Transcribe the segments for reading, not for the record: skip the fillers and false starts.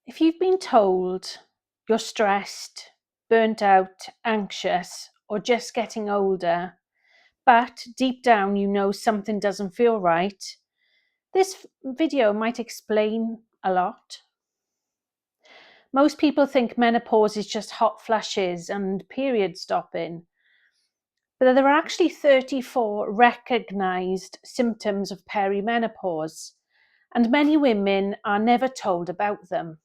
If you've been told you're stressed, burnt out, anxious, or just getting older, but deep down you know something doesn't feel right, this video might explain a lot. Most people think menopause is just hot flushes and period stopping, but there are actually 34 recognized symptoms of perimenopause, and many women are never told about them.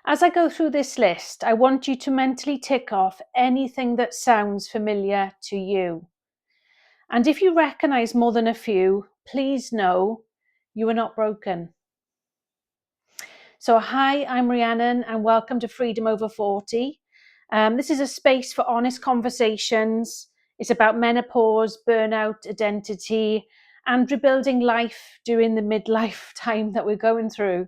As I go through this list, I want you to mentally tick off anything that sounds familiar to you. And if you recognize more than a few, please know you are not broken. So, hi, I'm Rhiannon, and welcome to Freedom Over 40. This is a space for honest conversations. It's about menopause, burnout, identity, and rebuilding life during the midlife time that we're going through.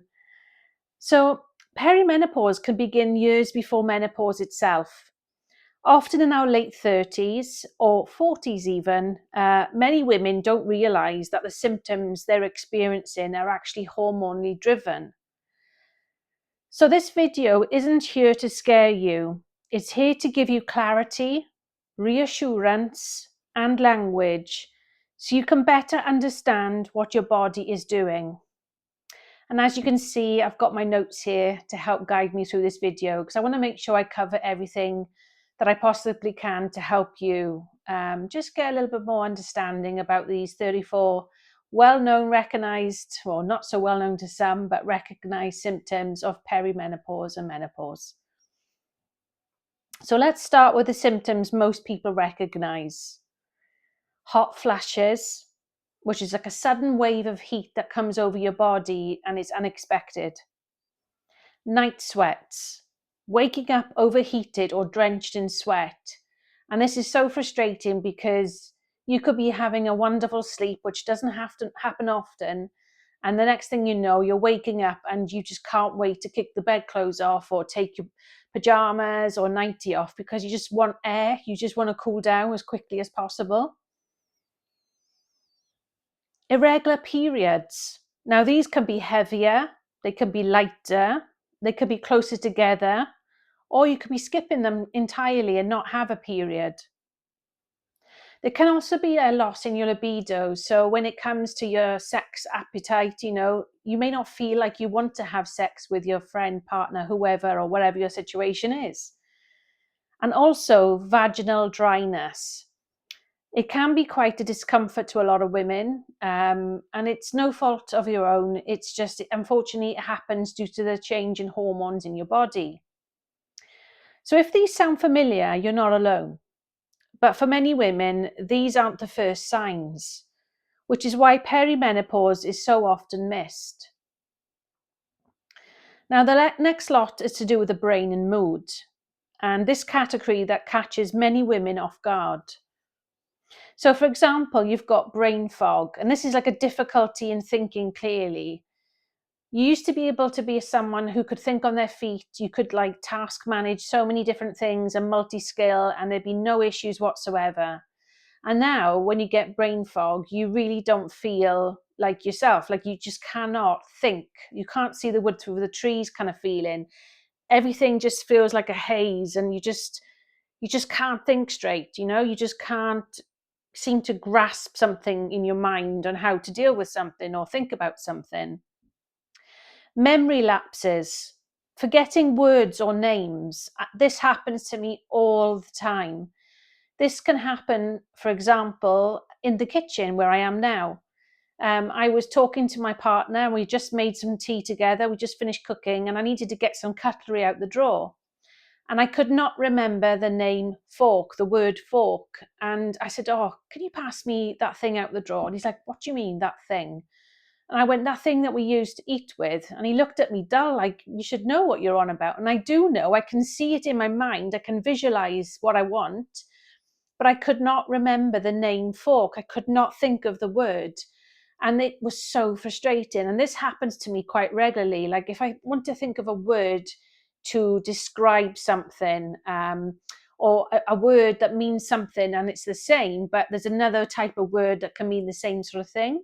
So, perimenopause can begin years before menopause itself. Often in our late 30s or 40s, even, many women don't realize that the symptoms they're experiencing are actually hormonally driven. So, this video isn't here to scare you, it's here to give you clarity, reassurance, and language so you can better understand what your body is doing. And as you can see, I've got my notes here to help guide me through this video because I want to make sure I cover everything that I possibly can to help you just get a little bit more understanding about these 34 well-known, recognized, or not so well-known to some, but recognized symptoms of perimenopause and menopause. So let's start with the symptoms most people recognize. Hot flashes, which is like a sudden wave of heat that comes over your body and it's unexpected. Night sweats, waking up overheated or drenched in sweat. And this is so frustrating because you could be having a wonderful sleep, which doesn't have to happen often. And the next thing you know, you're waking up and you just can't wait to kick the bedclothes off or take your pajamas or nightie off because you just want air. You just want to cool down as quickly as possible. Irregular periods. Now, these can be heavier, they can be lighter, they could be closer together, or you could be skipping them entirely and not have a period. There can also be a loss in your libido. So when it comes to your sex appetite, you may not feel like you want to have sex with your friend, partner, whoever, or whatever your situation is. And also vaginal dryness. It can be quite a discomfort to a lot of women, and it's no fault of your own. It's just, unfortunately, it happens due to the change in hormones in your body. So if these sound familiar, you're not alone. But for many women, these aren't the first signs, which is why perimenopause is so often missed. Now, the next lot is to do with the brain and mood, and this category that catches many women off guard. So, for example, you've got brain fog, and this is like a difficulty in thinking clearly. You used to be able to be someone who could think on their feet. You could like task manage so many different things and multi-skill, and there'd be no issues whatsoever. And now, when you get brain fog, you really don't feel like yourself. Like you just cannot think. You can't see the wood through the trees kind of feeling. Everything just feels like a haze, and you just can't think straight. You just can't seem to grasp something in your mind on how to deal with something or think about something. Memory lapses, forgetting words or names. This happens to me all the time. This can happen, for example, in the kitchen where I am now. I was talking to my partner and we just made some tea together. We just finished cooking and I needed to get some cutlery out the drawer. And I could not remember the name fork, the word fork. And I said, "Oh, can you pass me that thing out the drawer?" And he's like, "What do you mean, that thing?" And I went, "That thing that we used to eat with." And he looked at me dull, like, "You should know what you're on about." And I do know, I can see it in my mind. I can visualize what I want, but I could not remember the name fork. I could not think of the word. And it was so frustrating. And this happens to me quite regularly. Like if I want to think of a word to describe something, or a word that means something and it's the same, but there's another type of word that can mean the same sort of thing.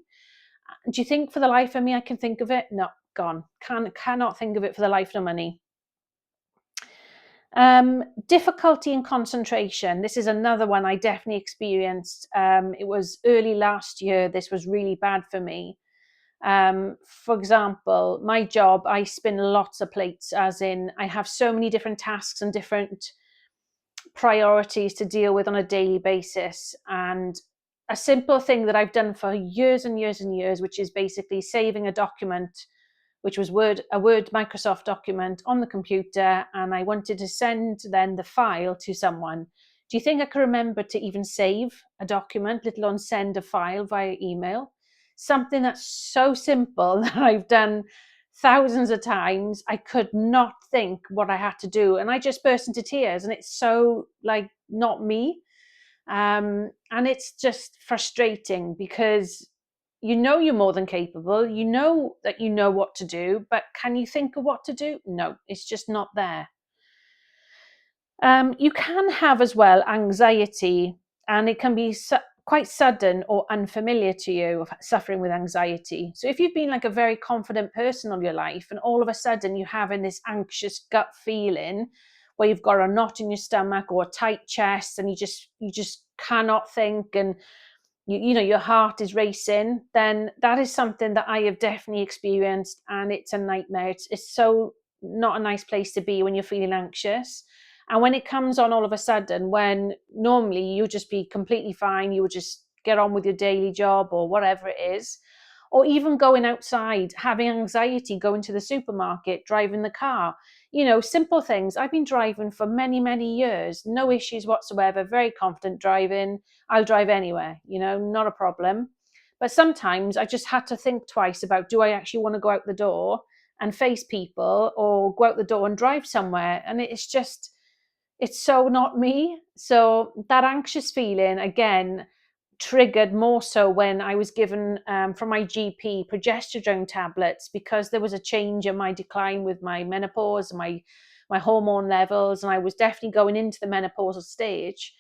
Do you think for the life of me I can think of it? No. gone. Cannot think of it for the life of money. Difficulty in concentration. This is another one I definitely experienced. It was early last year. This was really bad for me. For example, my job, I spin lots of plates, as in I have so many different tasks and different priorities to deal with on a daily basis. And a simple thing that I've done for years and years and years, which is basically saving a document, which was a Word Microsoft document on the computer, and I wanted to send then the file to someone. Do you think I could remember to even save a document, let alone send a file via email? Something that's so simple that I've done thousands of times. I could not think what I had to do, and I just burst into tears, and it's so like not me. And it's just frustrating because you know you're more than capable, you know that you know what to do, but can you think of what to do? No, it's just not there. You can have as well anxiety, and it can be quite sudden or unfamiliar to you, of suffering with anxiety. So if you've been like a very confident person all your life, and all of a sudden you're having this anxious gut feeling where you've got a knot in your stomach or a tight chest, and you just cannot think, and you know your heart is racing, then that is something that I have definitely experienced, and it's a nightmare. It's so not a nice place to be when you're feeling anxious. And when it comes on all of a sudden, when normally you just be completely fine, you would just get on with your daily job or whatever it is, or even going outside, having anxiety, going to the supermarket, driving the car, simple things. I've been driving for many, many years, no issues whatsoever, very confident driving. I'll drive anywhere, not a problem. But sometimes I just had to think twice about, do I actually want to go out the door and face people, or go out the door and drive somewhere? And it's so not me. So that anxious feeling, again, triggered more so when I was given from my GP progesterone tablets, because there was a change in my decline with my menopause, my hormone levels, and I was definitely going into the menopausal stage.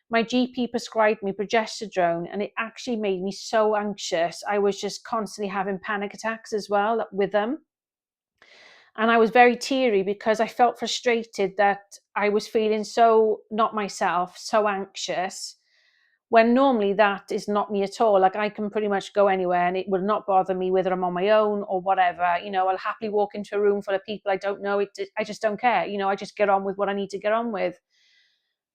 My GP prescribed me progesterone, and it actually made me so anxious. I was just constantly having panic attacks as well with them. And I was very teary because I felt frustrated that I was feeling so not myself, so anxious, when normally that is not me at all. Like, I can pretty much go anywhere and it will not bother me whether I'm on my own or whatever. I'll happily walk into a room full of people I don't know. I just don't care. I just get on with what I need to get on with.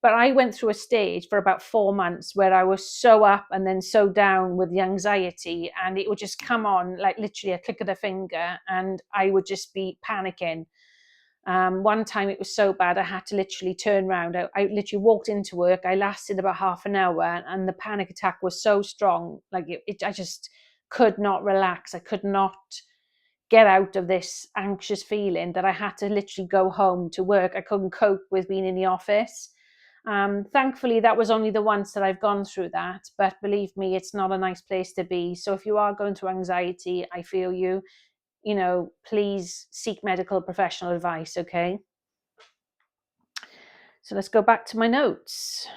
But I went through a stage for about 4 months where I was so up and then so down with the anxiety, and it would just come on like literally a click of the finger, and I would just be panicking. One time it was so bad, I had to literally turn around. I literally walked into work. I lasted about half an hour, and the panic attack was so strong. Like I just could not relax. I could not get out of this anxious feeling that I had to literally go home to work. I couldn't cope with being in the office. Thankfully, that was only the once that I've gone through that. But believe me, it's not a nice place to be. So if you are going through anxiety, I feel you. Please seek medical professional advice, okay? So let's go back to my notes.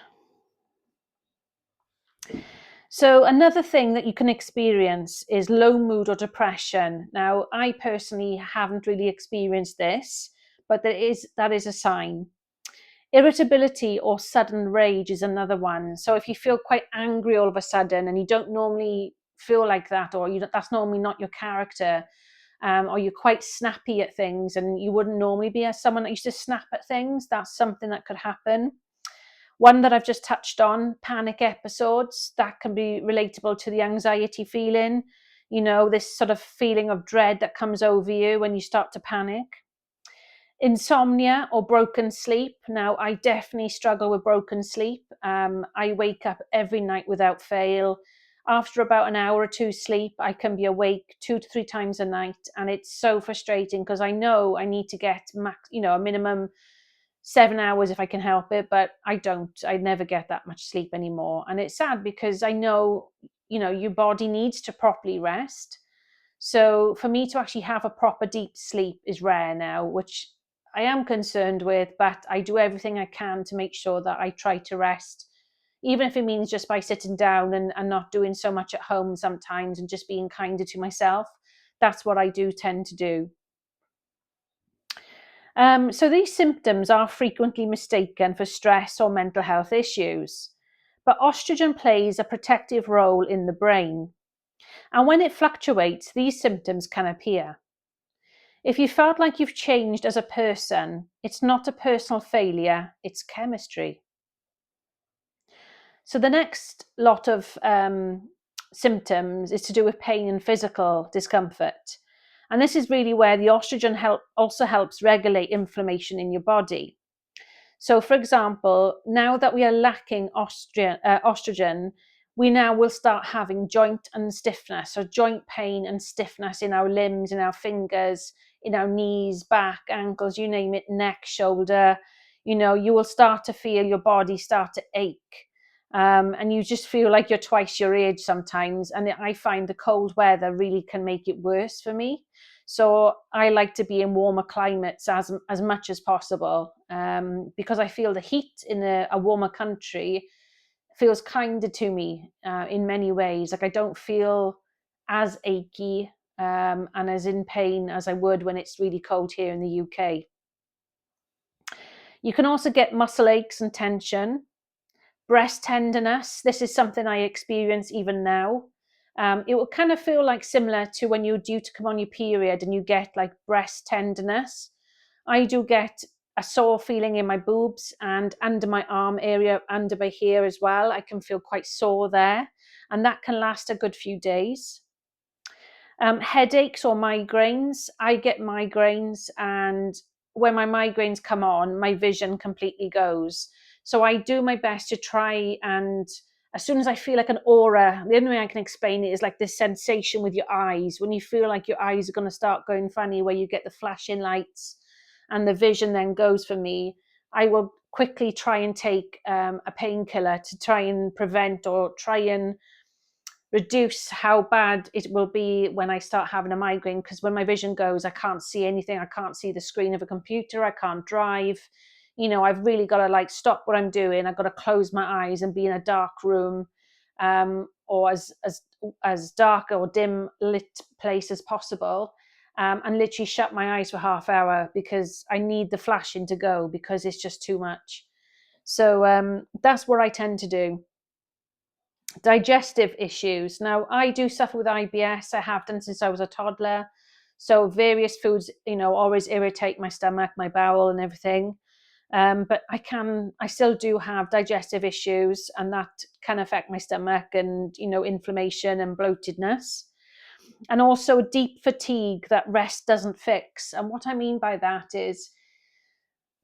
So another thing that you can experience is low mood or depression. Now, I personally haven't really experienced this, but that is a sign. Irritability or sudden rage is another one. So if you feel quite angry all of a sudden and you don't normally feel like that, or that's normally not your character, or you're quite snappy at things and you wouldn't normally be as someone that used to snap at things, that's something that could happen. One that I've just touched on, panic episodes, that can be relatable to the anxiety feeling, this sort of feeling of dread that comes over you when you start to panic. Insomnia or broken sleep. Now, I definitely struggle with broken sleep. I wake up every night without fail. After about an hour or two sleep, I can be awake 2 to 3 times a night, and it's so frustrating because I know I need to get a minimum 7 hours if I can help it, but I don't. I never get that much sleep anymore, and it's sad because I know, your body needs to properly rest. So for me to actually have a proper deep sleep is rare now, which I am concerned with, but I do everything I can to make sure that I try to rest, even if it means just by sitting down and not doing so much at home sometimes, and just being kinder to myself. that's what I do tend to do. So these symptoms are frequently mistaken for stress or mental health issues, but estrogen plays a protective role in the brain. And when it fluctuates, these symptoms can appear. If you felt like you've changed as a person, it's not a personal failure, it's chemistry. So the next lot of symptoms is to do with pain and physical discomfort. And this is really where the estrogen also helps regulate inflammation in your body. So, for example, now that we are lacking estrogen, we now will start having joint and stiffness, so joint pain and stiffness in our limbs, in our fingers, in our knees, back, ankles, you name it, neck, shoulder. You will start to feel your body start to ache. And you just feel like you're twice your age sometimes. And I find the cold weather really can make it worse for me. So I like to be in warmer climates as much as possible, because I feel the heat in a warmer country feels kinder to me in many ways. Like I don't feel as achy and as in pain as I would when it's really cold here in the UK. You can also get muscle aches and tension. Breast tenderness, this is something I experience even now. It will kind of feel like similar to when you're due to come on your period and you get like breast tenderness. I do get a sore feeling in my boobs and under my arm area, under my hair as well. I can feel quite sore there, and that can last a good few days. Headaches or migraines. I get migraines, and when my migraines come on, my vision completely goes. So I do my best to try and, as soon as I feel like an aura, the only way I can explain it is like this sensation with your eyes, when you feel like your eyes are going to start going funny, where you get the flashing lights and the vision then goes for me. I will quickly try and take a painkiller to try and prevent or try and reduce how bad it will be when I start having a migraine, because when my vision goes, I can't see anything. I can't see the screen of a computer. I can't drive. I've really got to like stop what I'm doing. I've got to close my eyes and be in a dark room, or as dark or dim lit place as possible, and literally shut my eyes for half hour because I need the flashing to go because it's just too much. So that's what I tend to do. Digestive issues. Now, I do suffer with IBS. I have done since I was a toddler. So various foods, always irritate my stomach, my bowel, and everything. But I still do have digestive issues, and that can affect my stomach and, inflammation and bloatedness. And also deep fatigue that rest doesn't fix. And what I mean by that is,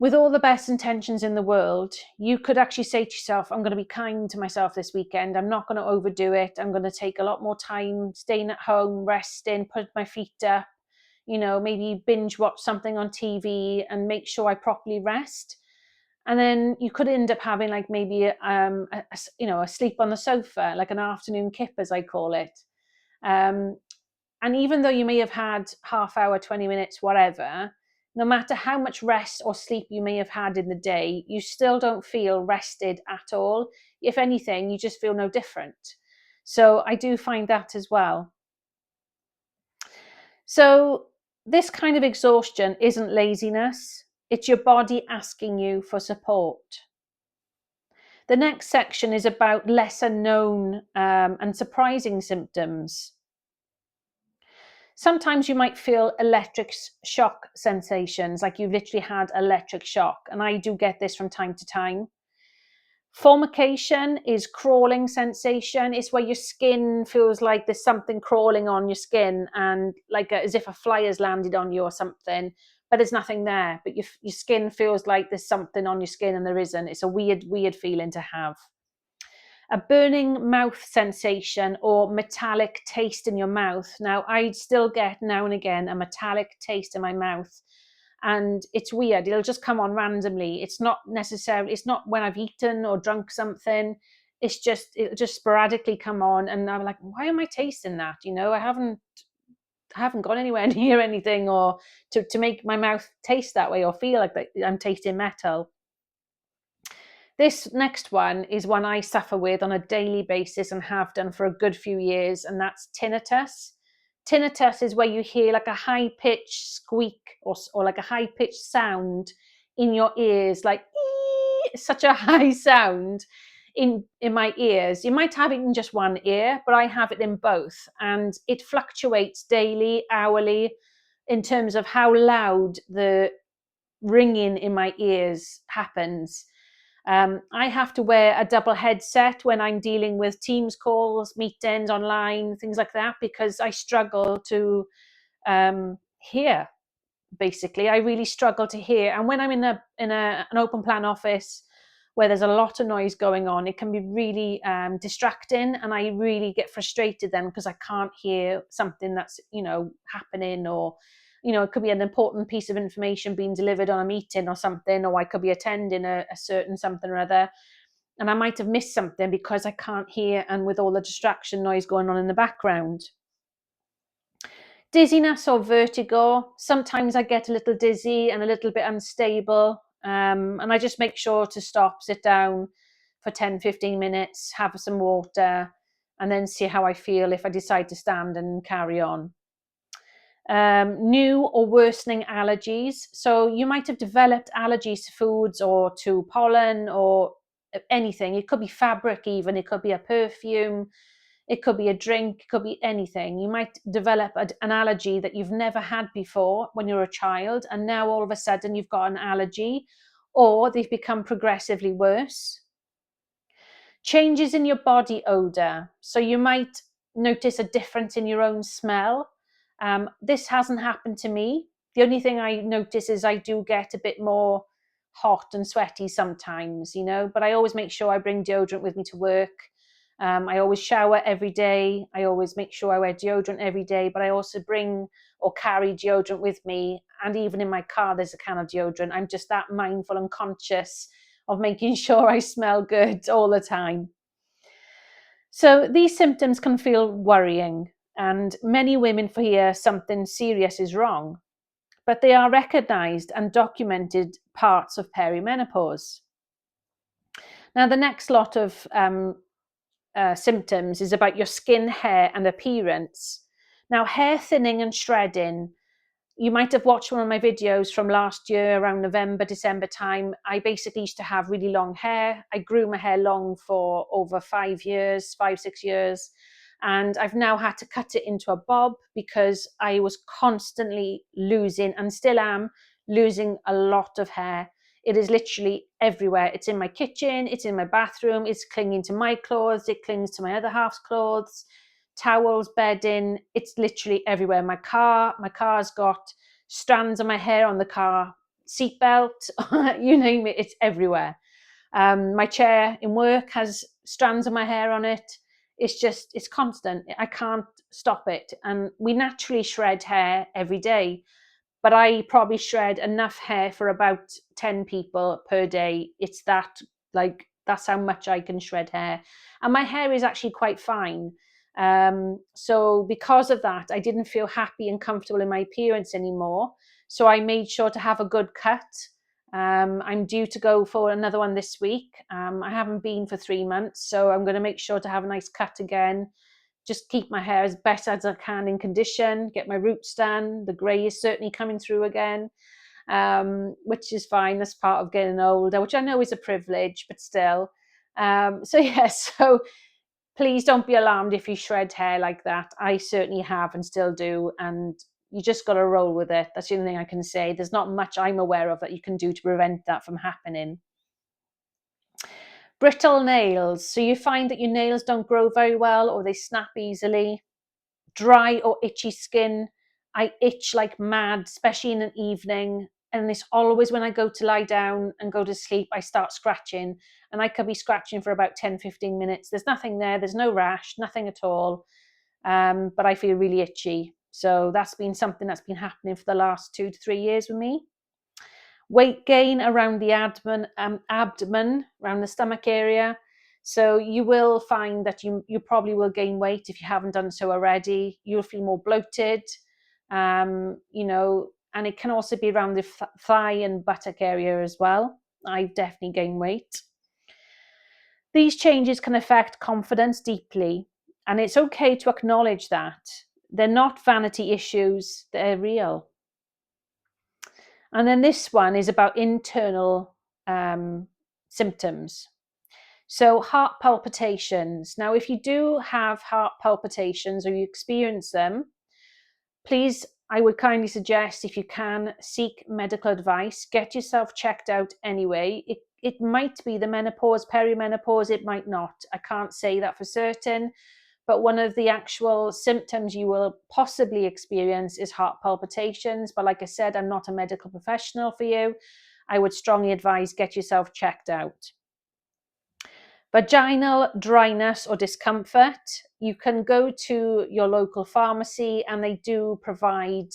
with all the best intentions in the world, you could actually say to yourself, I'm going to be kind to myself this weekend. I'm not going to overdo it. I'm going to take a lot more time staying at home, resting, put my feet up, maybe binge watch something on TV and make sure I properly rest. And then you could end up having like maybe a sleep on the sofa, like an afternoon kip, as I call it. Um, and even though you may have had half hour, 20 minutes, whatever, no matter how much rest or sleep you may have had in the day, you still don't feel rested at all. If anything, you just feel no different. So I do find that as well. So this kind of exhaustion isn't laziness. It's your body asking you for support. The next section is about lesser known and surprising symptoms. Sometimes you might feel electric shock sensations, like you've literally had electric shock. And I do get this from time to time. Formication is crawling sensation. It's where your skin feels like there's something crawling on your skin, and like as if a fly has landed on you or something, but there's nothing there. But your skin feels like there's something on your skin and there isn't. It's a weird, weird feeling to have. A burning mouth sensation or metallic taste in your mouth. Now, I still get now and again a metallic taste in my mouth, and it's weird. It'll just come on randomly. It's not when I've eaten or drunk something. It'll just sporadically come on, and I'm like, why am I tasting that? I haven't gone anywhere near anything or to make my mouth taste that way or feel like that I'm tasting metal. This next one is one I suffer with on a daily basis and have done for a good few years, and that's tinnitus. Tinnitus is where you hear like a high-pitched squeak or like a high-pitched sound in your ears, like such a high sound in my ears. You might have it in just one ear, but I have it in both, and it fluctuates daily, hourly, in terms of how loud the ringing in my ears happens. I have to wear a double headset when I'm dealing with Teams calls, meetings online, things like that, because I struggle to hear. Basically, I really struggle to hear, and when I'm in an open plan office where there's a lot of noise going on, it can be really distracting, and I really get frustrated then because I can't hear something that's happening, or it could be an important piece of information being delivered on a meeting or something, or I could be attending a certain something or other, and I might have missed something because I can't hear, and with all the distraction noise going on in the background. Dizziness or vertigo. Sometimes I get a little dizzy and a little bit unstable, and I just make sure to stop, sit down for 10-15 minutes, have some water, and then see how I feel if I decide to stand and carry on. New or worsening allergies. So you might have developed allergies to foods or to pollen or anything. It could be fabric even, it could be a perfume, it could be a drink, it could be anything. You might develop an allergy that you've never had before when you're a child, and now all of a sudden you've got an allergy, or they've become progressively worse. Changes in your body odor. So you might notice a difference in your own smell. This hasn't happened to me. The only thing I notice is I do get a bit more hot and sweaty sometimes, but I always make sure I bring deodorant with me to work. I always shower every day. I always make sure I wear deodorant every day, but I also bring or carry deodorant with me. And even in my car, there's a can of deodorant. I'm just that mindful and conscious of making sure I smell good all the time. So these symptoms can feel worrying, and many women fear something serious is wrong, but they are recognized and documented parts of perimenopause. Now, the next lot of symptoms is about your skin, hair, and appearance. Now, hair thinning and shredding. You might have watched one of my videos from last year around November, December time. I basically used to have really long hair. I grew my hair long for over 5 years, 6 years. And I've now had to cut it into a bob because I was constantly losing, and still am, losing a lot of hair. It is literally everywhere. It's in my kitchen, it's in my bathroom, it's clinging to my clothes, it clings to my other half's clothes, towels, bedding, it's literally everywhere. My car's got strands of my hair on the car seatbelt, you name it, it's everywhere. My chair in work has strands of my hair on it. It's constant. I can't stop it. And we naturally shred hair every day, but I probably shred enough hair for about 10 people per day. It's that's how much I can shred hair. And my hair is actually quite fine. So because of that, I didn't feel happy and comfortable in my appearance anymore. So I made sure to have a good cut. I'm due to go for another one this week. I haven't been for 3 months, so I'm going to make sure to have a nice cut again. Just keep my hair as best as I can in condition, get my roots done. The grey is certainly coming through again, which is fine. That's part of getting older, which I know is a privilege, but still. So yes, so please don't be alarmed if you shred hair like that. I certainly have and still do, and you just got to roll with it. That's the only thing I can say. There's not much I'm aware of that you can do to prevent that from happening. Brittle nails. So you find that your nails don't grow very well, or they snap easily. Dry or itchy skin. I itch like mad, especially in an evening. And it's always when I go to lie down and go to sleep, I start scratching. And I could be scratching for about 10-15 minutes. There's nothing there. There's no rash, nothing at all. But I feel really itchy. So that's been something that's been happening for the last 2 to 3 years with me. Weight gain around the abdomen, around the stomach area. So you will find that you probably will gain weight if you haven't done so already. You'll feel more bloated, and it can also be around the thigh and buttock area as well. I've definitely gained weight. These changes can affect confidence deeply, and it's okay to acknowledge that. They're not vanity issues, they're real. And then this one is about internal symptoms. So heart palpitations. Now, if you do have heart palpitations or you experience them, please, I would kindly suggest, if you can, seek medical advice. Get yourself checked out anyway. It might be the menopause, perimenopause, it might not. I can't say that for certain. But one of the actual symptoms you will possibly experience is heart palpitations. But like I said, I'm not a medical professional for you. I would strongly advise get yourself checked out. Vaginal dryness or discomfort, you can go to your local pharmacy and they do provide,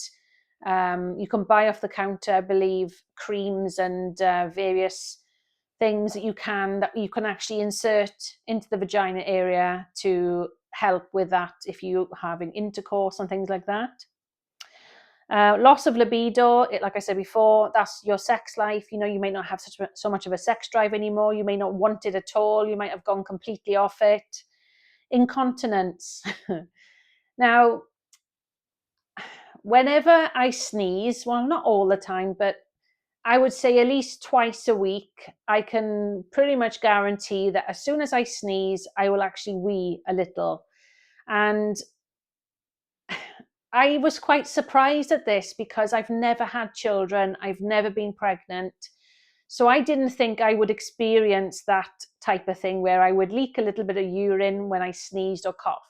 you can buy off the counter, I believe, creams and various things that you can actually insert into the vagina area to help with that if you're having intercourse and things like that. Loss of libido, like I said before, that's your sex life. You know, you may not have so much of a sex drive anymore. You may not want it at all. You might have gone completely off it. Incontinence. Now, whenever I sneeze, well, not all the time, but I would say at least twice a week, I can pretty much guarantee that as soon as I sneeze, I will actually wee a little. And I was quite surprised at this because I've never had children. I've never been pregnant. So I didn't think I would experience that type of thing where I would leak a little bit of urine when I sneezed or coughed.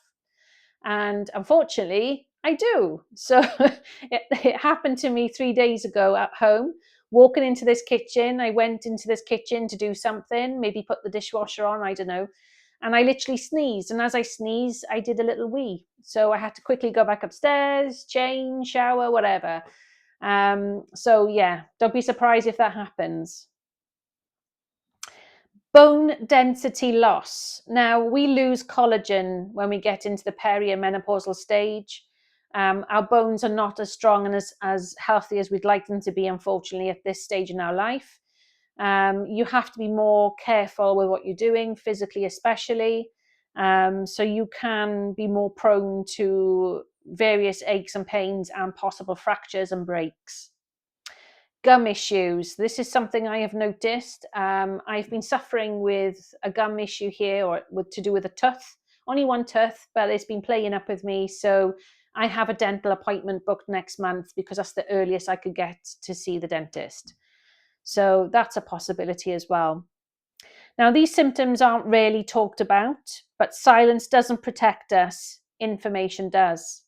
And unfortunately, I do. So it happened to me 3 days ago at home, walking into this kitchen. I went into this kitchen to do something, maybe put the dishwasher on, I don't know. And I literally sneezed. And as I sneezed, I did a little wee. So I had to quickly go back upstairs, change, shower, whatever. So yeah, don't be surprised if that happens. Bone density loss. Now, we lose collagen when we get into the peri and menopausal stage. Our bones are not as strong and as healthy as we'd like them to be, unfortunately, at this stage in our life. You have to be more careful with what you're doing, physically especially. So you can be more prone to various aches and pains and possible fractures and breaks. Gum issues. This is something I have noticed. I've been suffering with a gum issue here, or to do with a tooth. Only one tooth, but it's been playing up with me. So I have a dental appointment booked next month because that's the earliest I could get to see the dentist. So that's a possibility as well. Now, these symptoms aren't really talked about, but silence doesn't protect us. Information does.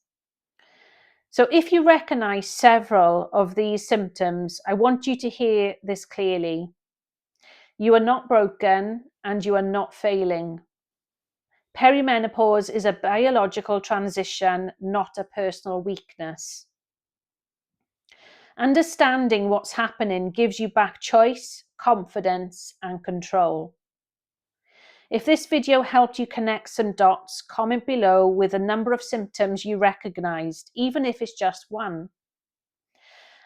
So if you recognize several of these symptoms, I want you to hear this clearly. You are not broken and you are not failing. Perimenopause is a biological transition, not a personal weakness. Understanding what's happening gives you back choice, confidence, and control. If this video helped you connect some dots, comment below with a number of symptoms you recognized, even if it's just one.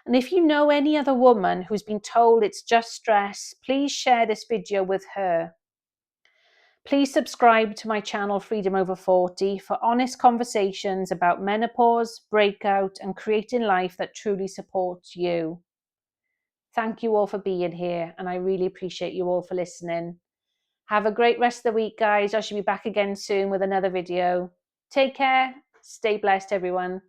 And if you know any other woman who's been told it's just stress, please share this video with her. Please subscribe to my channel Freedom Over 40 for honest conversations about menopause, breakout, and creating life that truly supports you. Thank you all for being here, and I really appreciate you all for listening. Have a great rest of the week, guys. I should be back again soon with another video. Take care. Stay blessed, everyone.